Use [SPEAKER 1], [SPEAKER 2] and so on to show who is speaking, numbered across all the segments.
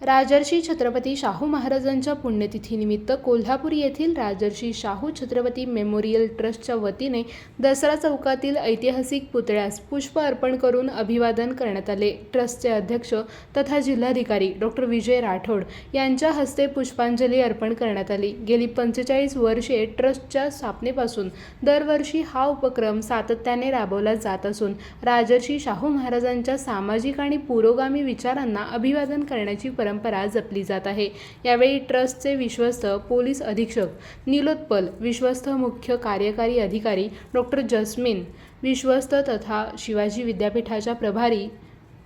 [SPEAKER 1] राजर्षी छत्रपती शाहू महाराजांच्या पुण्यतिथीनिमित्त कोल्हापूर येथील राजर्षी शाहू छत्रपती मेमोरियल ट्रस्टच्या वतीने दसरा चौकातील ऐतिहासिक पुतळ्यास पुष्प अर्पण करून अभिवादन करण्यात आले। ट्रस्टचे अध्यक्ष तथा जिल्हाधिकारी डॉ. विजय राठोड यांच्या हस्ते पुष्पांजली अर्पण करण्यात आली। गेली 45 वर्षे ट्रस्टच्या स्थापनेपासून दरवर्षी हा उपक्रम सातत्याने राबवला जात असून राजर्षी शाहू महाराजांच्या सामाजिक आणि पुरोगामी विचारांना अभिवादन करण्याची परंपरा जपली जात आहे। यावेळी ट्रस्टचे विश्वस्त पोलीस अधीक्षक निलोत्पल, विश्वस्त मुख्य कार्यकारी अधिकारी डॉ. जस्मिन, विश्वस्त तथा शिवाजी विद्यापीठाच्या प्रभारी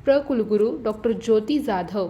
[SPEAKER 1] प्र.कुलगुरू डॉ. ज्योती जाधव,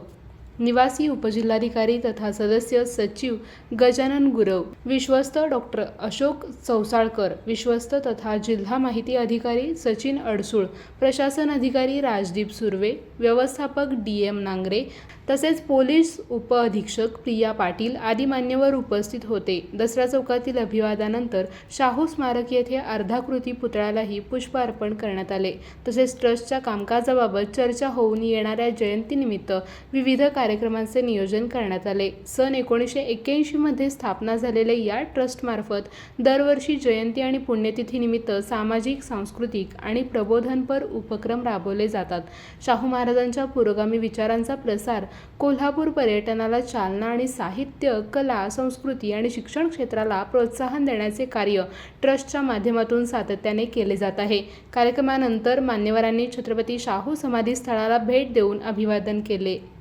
[SPEAKER 1] निवासी उपजिल्हाधिकारी तथा सदस्य सचिव गजानन गुरव, विश्वस्त डॉ. अशोक चौसाळकर, विश्वस्त तथा जिल्हा माहिती अधिकारी सचिन अडसूळ, प्रशासन अधिकारी राजदीप सुर्वे, व्यवस्थापक DM नांगरे तसेच पोलीस उपअधीक्षक प्रिया पाटील आदी मान्यवर उपस्थित होते। दसरा चौकातील अभिवादनानंतर शाहू स्मारक येथे अर्धाकृती पुतळ्यालाही पुष्प अर्पण करण्यात आले। तसेच ट्रस्टच्या कामकाजाबाबत चर्चा होऊन येणाऱ्या जयंतीनिमित्त विविध कार्यक्रमांचे नियोजन करण्यात आले। सन 1981 मध्ये स्थापना झालेल्या या ट्रस्टमार्फत दरवर्षी जयंती आणि पुण्यतिथीनिमित्त सामाजिक, सांस्कृतिक आणि प्रबोधनपर उपक्रम राबवले जातात। शाहू महाराजांच्या पुरोगामी विचारांचा प्रसार, कोल्हापूर पर्यटनाला चालना आणि साहित्य, कला, संस्कृती आणि शिक्षण क्षेत्राला प्रोत्साहन देण्याचे कार्य ट्रस्टच्या माध्यमातून सातत्याने केले जात आहे। कार्यक्रमानंतर मान्यवरांनी छत्रपती शाहू समाधी स्थळाला भेट देऊन अभिवादन केले।